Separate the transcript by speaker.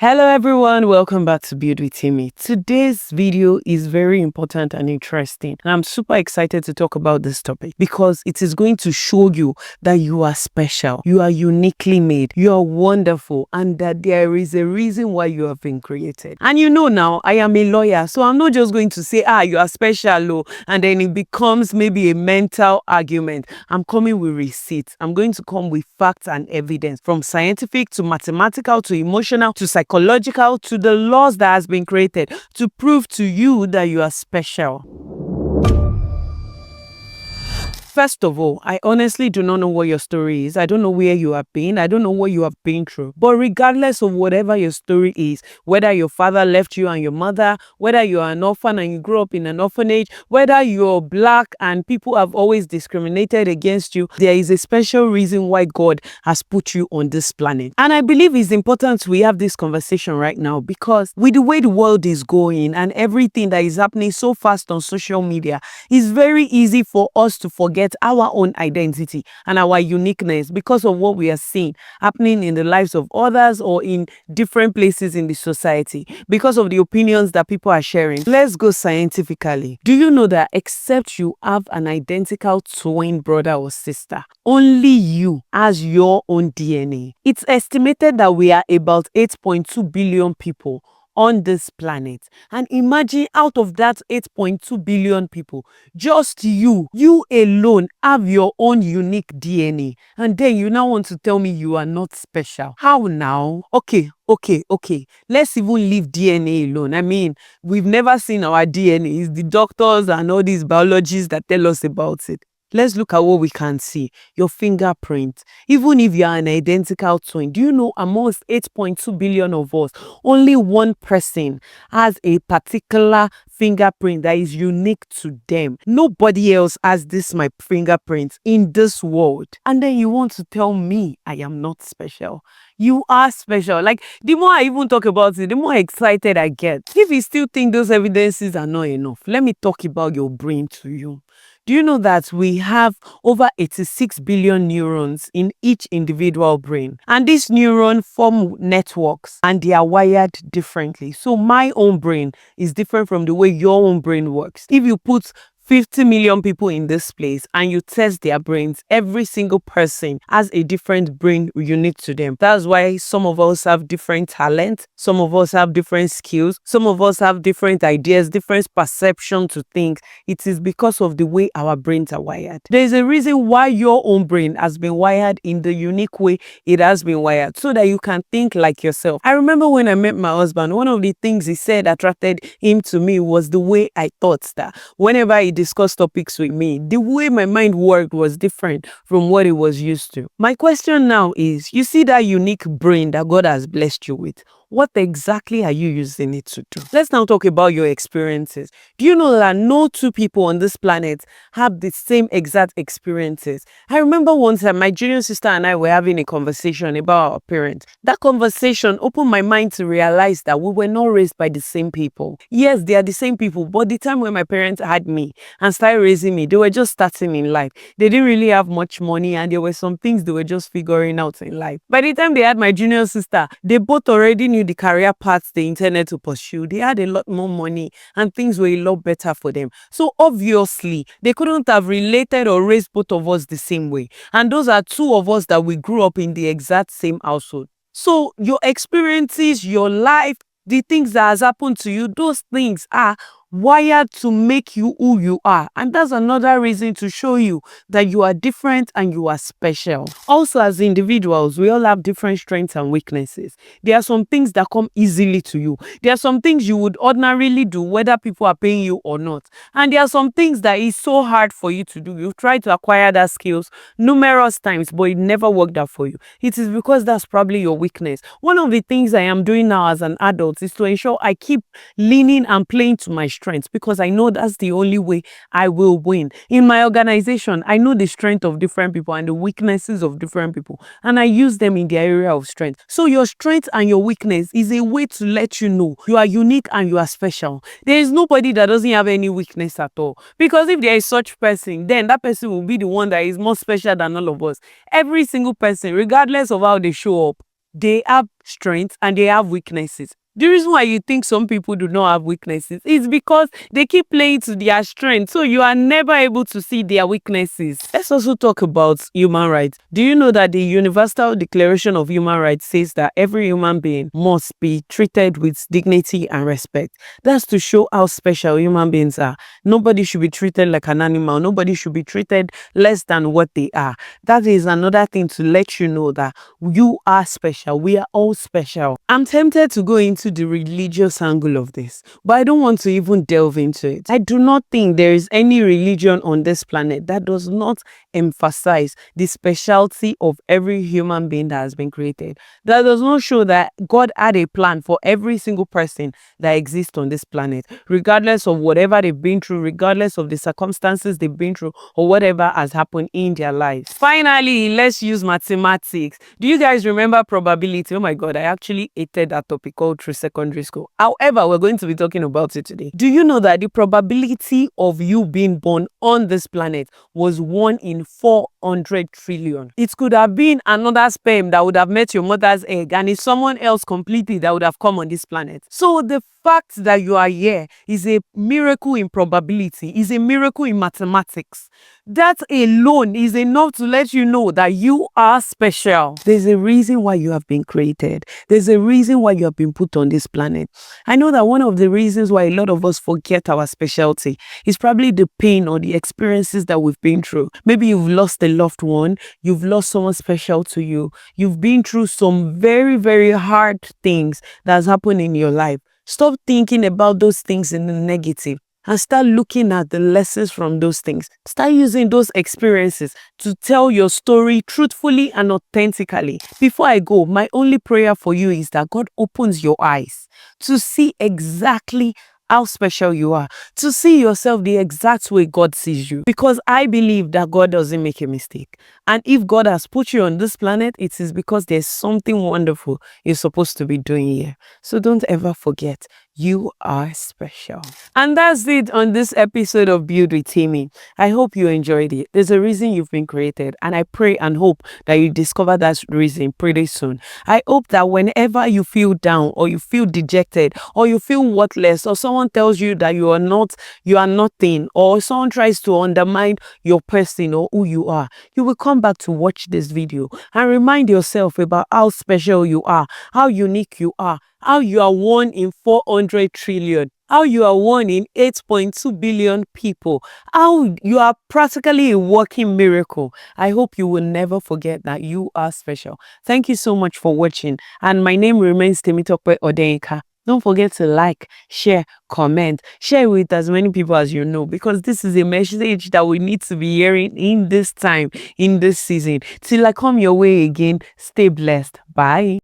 Speaker 1: Hello everyone, welcome back to Build with Temi. Today's video is very important and interesting, and I'm super excited to talk about this topic because it is going to show you that you are special, you are uniquely made, you are wonderful, and that there is a reason why you have been created. And you know now, I am a lawyer, so I'm not just going to say, you are special, and then it becomes maybe a mental argument. I'm coming with receipts. I'm going to come with facts and evidence, from scientific to mathematical to emotional to psychological to the laws that has been created to prove to you that you are special. First of all, I honestly do not know what your story is. I don't know where you have been. I don't know what you have been through. But regardless of whatever your story is, whether your father left you and your mother, whether you are an orphan and you grew up in an orphanage, whether you're black and people have always discriminated against you, there is a special reason why God has put you on this planet. And I believe it's important we have this conversation right now because with the way the world is going and everything that is happening so fast on social media, it's very easy for us to forget our own identity and our uniqueness because of what we are seeing happening in the lives of others or in different places in the society, because of the opinions that people are sharing. Let's go scientifically. Do you know that except you have an identical twin brother or sister, only you has your own DNA? It's estimated that we are about 8.2 billion people on this planet. And imagine out of that 8.2 billion people, just you alone have your own unique DNA. And then you now want to tell me you are not special. How now? Okay. Let's even leave DNA alone. I mean, we've never seen our DNA. It's the doctors and all these biologists that tell us about it. Let's look at what we can see. Your fingerprint. Even if you are an identical twin, do you know amongst 8.2 billion of us, only one person has a particular fingerprint that is unique to them. Nobody else has my fingerprint in this world. And then you want to tell me I am not special. You are special. Like, the more I even talk about it, the more excited I get. If you still think those evidences are not enough, let me talk about your brain to you. Do you know that we have over 86 billion neurons in each individual brain? And these neurons form networks and they are wired differently. So my own brain is different from the way your own brain works. If you put 50 million people in this place and you test their brains, every single person has a different brain unique to them. That's why some of us have different talents, some of us have different skills, some of us have different ideas, different perception to things. It is because of the way our brains are wired. There is a reason why your own brain has been wired in the unique way it has been wired, so that you can think like yourself. I remember when I met my husband, one of the things he said attracted him to me was the way I thought, that whenever he discuss topics with me, the way my mind worked was different from what it was used to. My question now is, you see that unique brain that God has blessed you with, what exactly are you using it to do? Let's now talk about your experiences. Do you know that no two people on this planet have the same exact experiences? I remember one time my junior sister and I were having a conversation about our parents. That conversation opened my mind to realize that we were not raised by the same people. Yes, they are the same people, but the time when my parents had me and started raising me, they were just starting in life. They didn't really have much money and there were some things they were just figuring out in life. By the time they had my junior sister, they both already knew the career paths they intended to pursue. They had a lot more money and things were a lot better for them. So obviously, they couldn't have related or raised both of us the same way. And those are two of us that we grew up in the exact same household. So your experiences, your life, the things that has happened to you, those things are wired to make you who you are. And that's another reason to show you that you are different and you are special. Also, as individuals, we all have different strengths and weaknesses. There are some things that come easily to you. There are some things you would ordinarily do whether people are paying you or not. And there are some things that is so hard for you to do. You've tried to acquire that skills numerous times, but it never worked out for you. It is because that's probably your weakness. One of the things I am doing now as an adult is to ensure I keep leaning and playing to my strengths, because I know that's the only way I will win. In my organization, I know the strength of different people and the weaknesses of different people, and I use them in their area of strength. So your strength and your weakness is a way to let you know you are unique and you are special. There is nobody that doesn't have any weakness at all, because if there is such person, then that person will be the one that is more special than all of us. Every single person, regardless of how they show up, they have strengths and they have weaknesses. The reason why you think some people do not have weaknesses is because they keep playing to their strengths, so you are never able to see their weaknesses. Let's also talk about human rights. Do you know that the Universal Declaration of Human Rights says that every human being must be treated with dignity and respect? That's to show how special human beings are. Nobody should be treated like an animal. Nobody should be treated less than what they are. That is another thing to let you know that you are special. We are all special. I'm tempted to go into the religious angle of this, but I don't want to even delve into it. I do not think there is any religion on this planet that does not emphasize the specialty of every human being that has been created. That does not show that God had a plan for every single person that exists on this planet, regardless of whatever they've been through, regardless of the circumstances they've been through, or whatever has happened in their lives. Finally, let's use mathematics. Do you guys remember probability? Oh my God, I actually hated that topic all through secondary school. However, we're going to be talking about it today. Do you know that the probability of you being born on this planet was 1 in 400 trillion? It could have been another sperm that would have met your mother's egg, and it's someone else completely that would have come on this planet. So the fact that you are here is a miracle in probability, is a miracle in mathematics. That alone is enough to let you know that you are special. There's a reason why you have been created. There's a reason why you have been put on this planet. I know that one of the reasons why a lot of us forget our specialty is probably the pain or the experiences that we've been through. Maybe you've lost a loved one, you've lost someone special to you, you've been through some very, very hard things that's happened in your life. Stop thinking about those things in the negative and start looking at the lessons from those things. Start using those experiences to tell your story truthfully and authentically. Before I go, my only prayer for you is that God opens your eyes to see exactly how special you are, to see yourself the exact way God sees you. Because I believe that God doesn't make a mistake. And if God has put you on this planet, it is because there's something wonderful you're supposed to be doing here. So don't ever forget, you are special. And that's it on this episode of Build with Temi. I hope you enjoyed it. There's a reason you've been created, and I pray and hope that you discover that reason pretty soon. I hope that whenever you feel down or you feel dejected or you feel worthless or someone tells you that you are nothing, or someone tries to undermine your person or who you are, you will come back to watch this video and remind yourself about how special you are, how unique you are, how you are 1 in 400 trillion, how you are 1 in 8.2 billion people, how you are practically a walking miracle. I hope you will never forget that you are special. Thank you so much for watching, and my name remains Temi Odenka. Don't forget to like, share, comment, share with as many people as you know, because this is a message that we need to be hearing in this time, in this season. Till I come your way again, stay blessed. Bye.